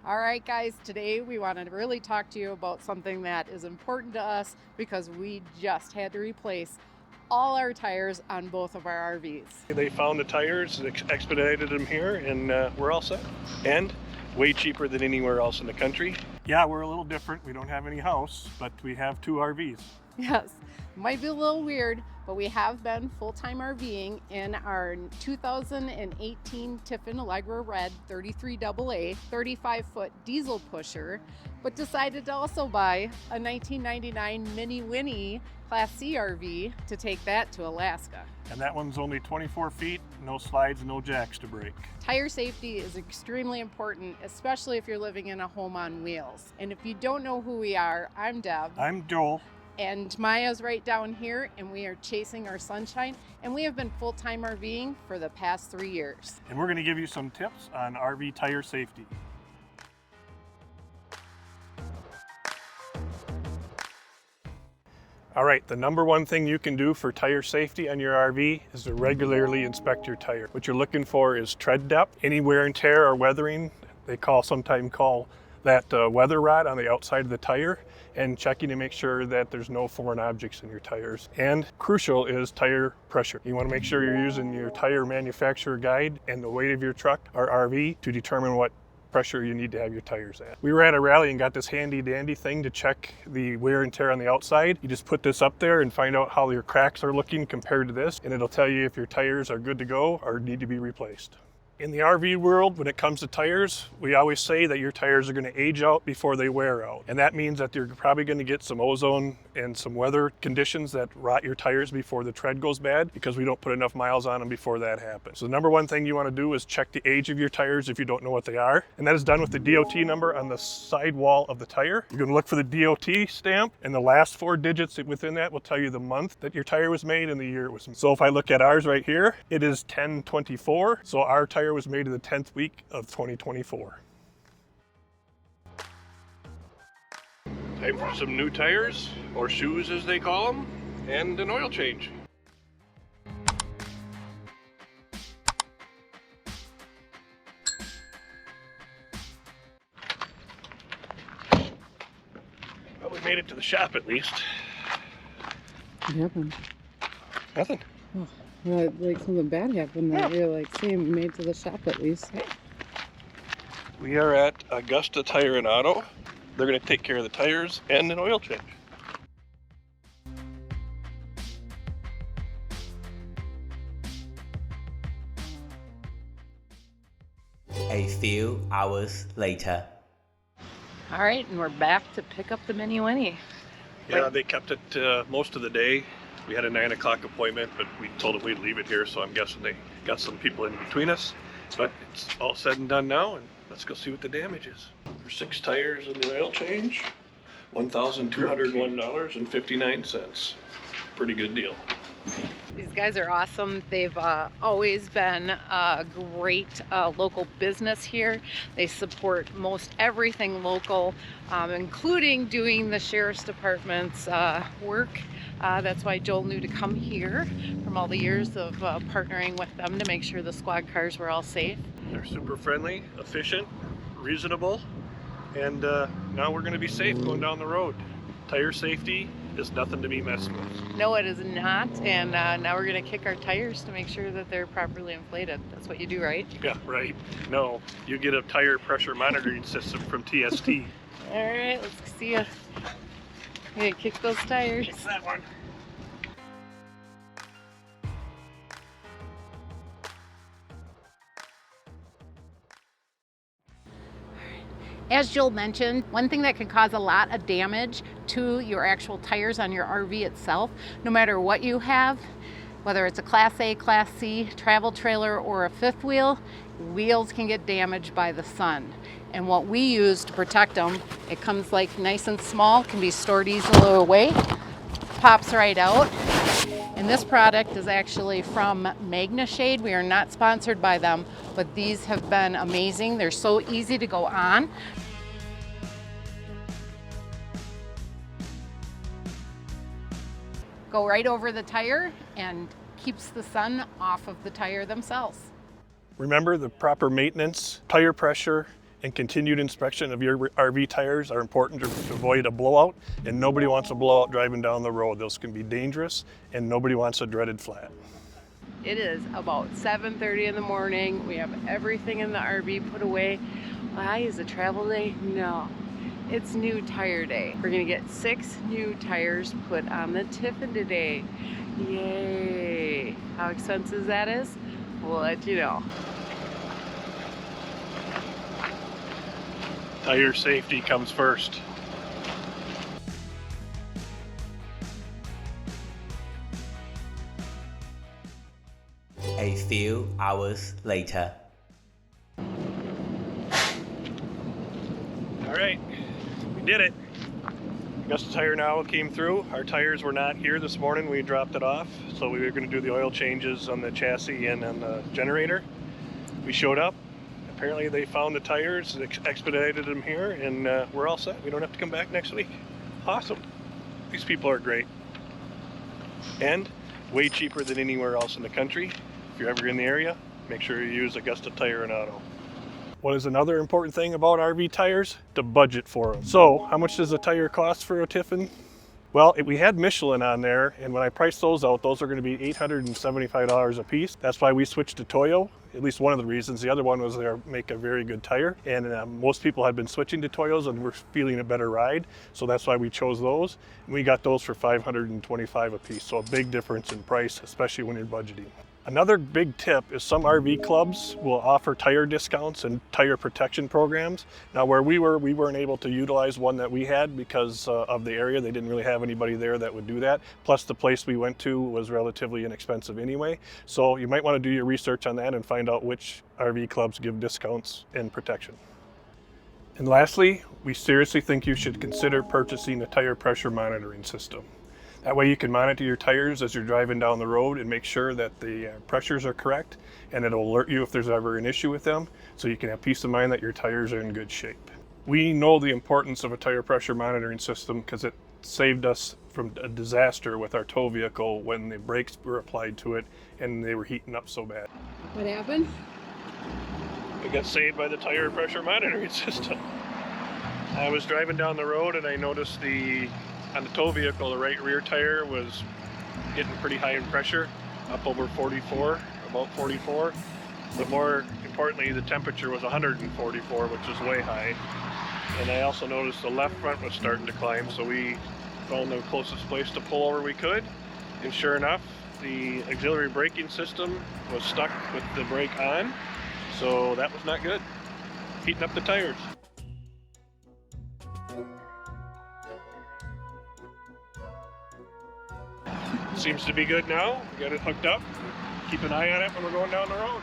All right, guys, today we want to really talk to you about something that is important to us because we just had to replace all our tires on both of our RVs. They found the tires, expedited them here, and we're all set. And way cheaper than anywhere else in the country. Yeah, we're a little different. We don't have any house, but we have 2 RVs. Yes, might be a little weird, but we have been full-time RVing in our 2018 Tiffin Allegra Red 33AA 35-foot diesel pusher, but decided to also buy a 1999 Mini Winnie Class C RV to take that to Alaska. And that one's only 24 feet, no slides, no jacks to break. Tire safety is extremely important, especially if you're living in a home on wheels. And if you don't know who we are, I'm Deb. I'm Joel. And Maya's right down here, and we are chasing our sunshine, and we have been full-time RVing for the past 3 years. And we're going to give you some tips on RV tire safety. All right, the number one thing you can do for tire safety on your RV is to regularly inspect your tire. What you're looking for is tread depth, any wear and tear or weathering. They sometimes call that weather rot on the outside of the tire, and checking to make sure that there's no foreign objects in your tires. And crucial is tire pressure. You want to make sure you're using your tire manufacturer guide and the weight of your truck or RV to determine what pressure you need to have your tires at. We were at a rally and got this handy dandy thing to check the wear and tear on the outside. You just put this up there and find out how your cracks are looking compared to this, and it'll tell you if your tires are good to go or need to be replaced. In the RV world, when it comes to tires, we always say that your tires are going to age out before they wear out. And that means that you're probably going to get some ozone and some weather conditions that rot your tires before the tread goes bad, because we don't put enough miles on them before that happens. So the number one thing you want to do is check the age of your tires if you don't know what they are. And that is done with the DOT number on the side wall of the tire. You're going to look for the DOT stamp, and the last 4 digits within that will tell you the month that your tire was made and the year it was made. So if I look at ours right here, it is 10/24. So our tire was made in the 10th week of 2024. Time for some new tires, or shoes as they call them, and an oil change. Well, we made it to the shop at least. What happened? Nothing. Oh, well, like something bad happened that you're like saying we made to the shop at least. We are at Augusta Tire and Auto. They're going to take care of the tires and an oil change. A few hours later. All right, and we're back to pick up the Mini Winnie. Yeah, they kept it most of the day. We had a 9 o'clock appointment, but we told them we'd leave it here, so I'm guessing they got some people in between us. But it's all said and done now, and let's go see what the damage is. For 6 tires and the oil change, $1,201.59. Pretty good deal. These guys are awesome. They've always been a great local business here. They support most everything local, including doing the sheriff's department's work. That's why Joel knew to come here from all the years of partnering with them to make sure the squad cars were all safe. They're super friendly, efficient, reasonable, and now we're going to be safe going down the road. Tire safety is nothing to be messed with. No, it is not, and now we're going to kick our tires to make sure that they're properly inflated. That's what you do, right? Yeah, right. No, you get a tire pressure monitoring system from TST. All right, let's see you. Okay, kick those tires. Kick that one. As Joel mentioned, one thing that can cause a lot of damage to your actual tires on your RV itself, no matter what you have, whether it's a Class A, Class C, travel trailer, or a fifth wheel, wheels can get damaged by the sun. And what we use to protect them, it comes like nice and small, can be stored easily away, pops right out. And this product is actually from MagnaShade. We are not sponsored by them, but these have been amazing. They're so easy to go on. Go right over the tire and keeps the sun off of the tire themselves. Remember the proper maintenance, tire pressure, and continued inspection of your RV tires are important to avoid a blowout, and nobody wants a blowout driving down the road. Those can be dangerous, and nobody wants a dreaded flat. It is about 7:30 in the morning. We have everything in the RV put away. Why is it travel day? No, it's new tire day. We're gonna get 6 new tires put on the Tiffin today. Yay! How expensive that is? We'll let you know. Tire safety comes first. A few hours later. All right, we did it. Augusta Tire now came through. Our tires were not here this morning. We dropped it off. So we were going to do the oil changes on the chassis and on the generator. We showed up. Apparently they found the tires, expedited them here, and we're all set. We don't have to come back next week. Awesome. These people are great. And way cheaper than anywhere else in the country. If you're ever in the area, make sure you use Augusta Tire and Auto. What is another important thing about RV tires? To budget for them. So, how much does a tire cost for a Tiffin? Well, we had Michelin on there, and when I priced those out, those are going to be $875 a piece. That's why we switched to Toyo. At least one of the reasons. The other one was they make a very good tire, and most people had been switching to Toyos and were feeling a better ride, so that's why we chose those. And we got those for $525 a piece, so a big difference in price, especially when you're budgeting. Another big tip is some RV clubs will offer tire discounts and tire protection programs. Now where we weren't able to utilize one that we had because of the area. They didn't really have anybody there that would do that. Plus the place we went to was relatively inexpensive anyway. So you might want to do your research on that and find out which RV clubs give discounts and protection. And lastly, we seriously think you should consider purchasing a tire pressure monitoring system. That way you can monitor your tires as you're driving down the road and make sure that the pressures are correct, and it'll alert you if there's ever an issue with them, so you can have peace of mind that your tires are in good shape. We know the importance of a tire pressure monitoring system because it saved us from a disaster with our tow vehicle when the brakes were applied to it and they were heating up so bad. What happened? We got saved by the tire pressure monitoring system. I was driving down the road and I noticed on the tow vehicle, the right rear tire was getting pretty high in pressure, up over 44, about 44. But more importantly, the temperature was 144, which is way high. And I also noticed the left front was starting to climb, so we found the closest place to pull over we could. And sure enough, the auxiliary braking system was stuck with the brake on, so that was not good. Heating up the tires. Seems to be good now. We got it hooked up. Keep an eye on it when we're going down the road.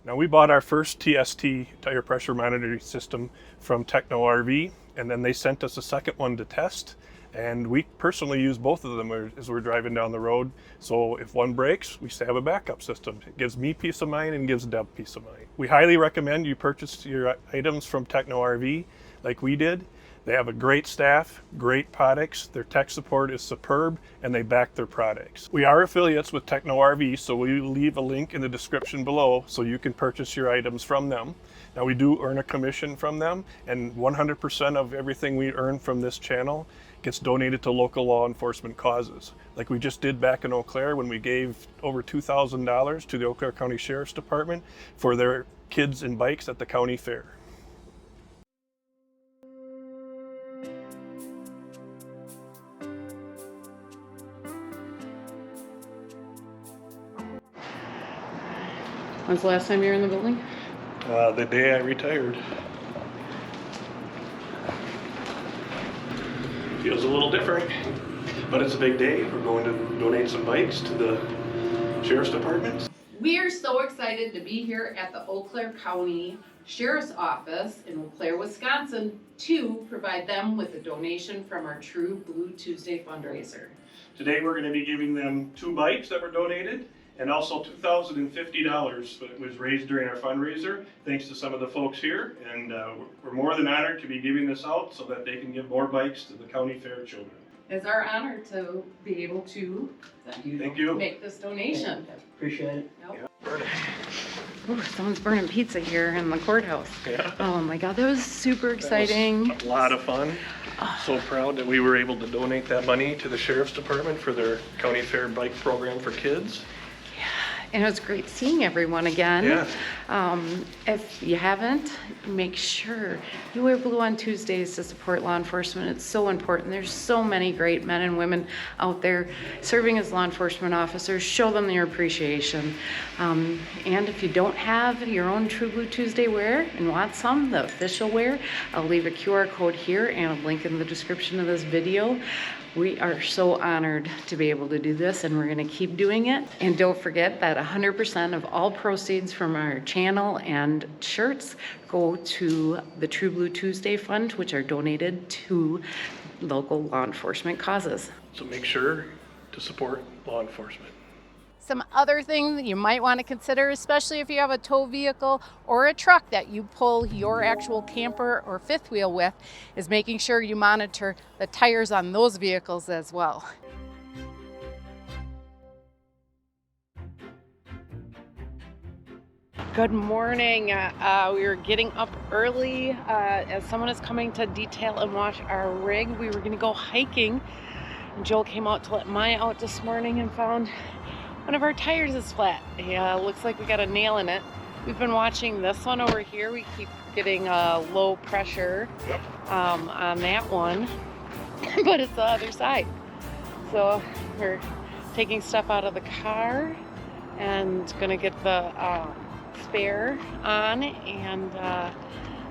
Now we bought our first TST tire pressure monitoring system from Techno RV, and then they sent us a second one to test. And we personally use both of them as we're driving down the road. So if one breaks, we have a backup system. It gives me peace of mind and gives Deb peace of mind. We highly recommend you purchase your items from Techno RV like we did. They have a great staff, great products, their tech support is superb, and they back their products. We are affiliates with Techno RV, so we leave a link in the description below so you can purchase your items from them. Now we do earn a commission from them, and 100% of everything we earn from this channel gets donated to local law enforcement causes. Like we just did back in Eau Claire when we gave over $2,000 to the Eau Claire County Sheriff's Department for their kids and bikes at the county fair. When's the last time you were in the building? The day I retired. Feels a little different, but it's a big day. We're going to donate some bikes to the Sheriff's Department. We are so excited to be here at the Eau Claire County Sheriff's Office in Eau Claire, Wisconsin, to provide them with a donation from our True Blue Tuesday fundraiser. Today we're going to be giving them 2 bikes that were donated, and also $2,050 that was raised during our fundraiser, thanks to some of the folks here. And we're more than honored to be giving this out so that they can give more bikes to the county fair children. It's our honor to be able to Thank you. make this donation. Appreciate it. Yep. Yeah. Burn it. Ooh, someone's burning pizza here in the courthouse. Yeah. Oh my God, that was super exciting. That was a lot of fun. So proud that we were able to donate that money to the Sheriff's Department for their county fair bike program for kids. And it was great seeing everyone again. Yeah. If you haven't, make sure you wear blue on Tuesdays to support law enforcement. It's so important. There's so many great men and women out there serving as law enforcement officers. Show them your appreciation. And if you don't have your own True Blue Tuesday wear and want some, the official wear, I'll leave a QR code here and a link in the description of this video. We are so honored to be able to do this, and we're going to keep doing it. And don't forget that 100% of all proceeds from our channel and shirts go to the True Blue Tuesday Fund, which are donated to local law enforcement causes. So make sure to support law enforcement. Some other things that you might want to consider, especially if you have a tow vehicle or a truck that you pull your actual camper or fifth wheel with, is making sure you monitor the tires on those vehicles as well. Good morning. We were getting up early as someone is coming to detail and wash our rig. We were going to go hiking, and Joel came out to let Maya out this morning and found one of our tires is flat. Yeah, looks like we got a nail in it. We've been watching this one over here. We keep getting low pressure on that one, but it's the other side. So we're taking stuff out of the car and gonna get the spare on and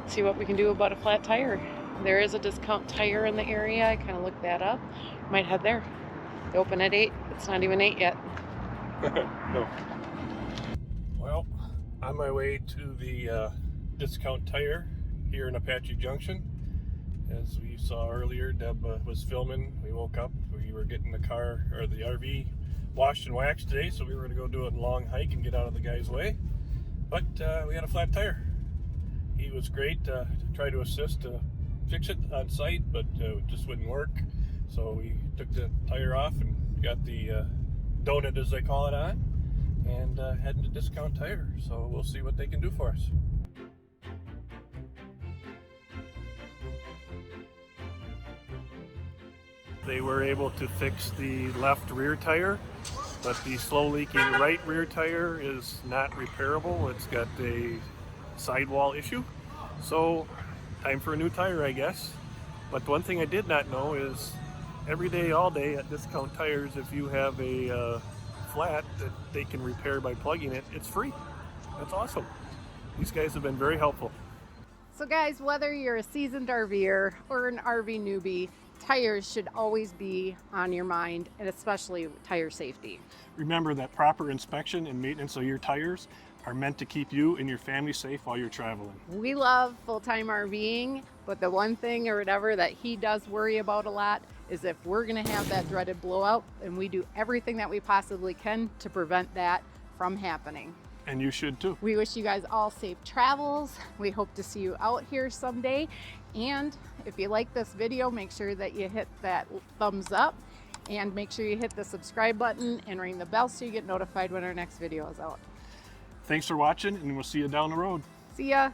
see what we can do about a flat tire. There is a discount tire in the area. I kind of looked that up. Might head there. They open at 8. It's not even 8 yet. No. Well, on my way to the discount tire here in Apache Junction. As we saw earlier, Deb was filming. We woke up. We were getting the car or the RV washed and waxed today, so we were going to go do a long hike and get out of the guy's way. But we had a flat tire. He was great to try to assist to fix it on site, but it just wouldn't work. So we took the tire off and got the donut, as they call it, on, and heading to Discount Tire. So we'll see what they can do for us. They were able to fix the left rear tire, but the slow leaking right rear tire is not repairable. It's got a sidewall issue. So time for a new tire, I guess. But one thing I did not know is every day, all day at Discount Tires, if you have a flat that they can repair by plugging it, it's free. That's awesome. These guys have been very helpful. So guys, whether you're a seasoned RVer or an RV newbie, tires should always be on your mind, and especially tire safety. Remember that proper inspection and maintenance of your tires are meant to keep you and your family safe while you're traveling. We love full-time RVing, but the one thing or whatever that he does worry about a lot is if we're gonna have that dreaded blowout, and we do everything that we possibly can to prevent that from happening. And you should too. We wish you guys all safe travels. We hope to see you out here someday. And if you like this video, make sure that you hit that thumbs up and make sure you hit the subscribe button and ring the bell so you get notified when our next video is out. Thanks for watching, and we'll see you down the road. See ya.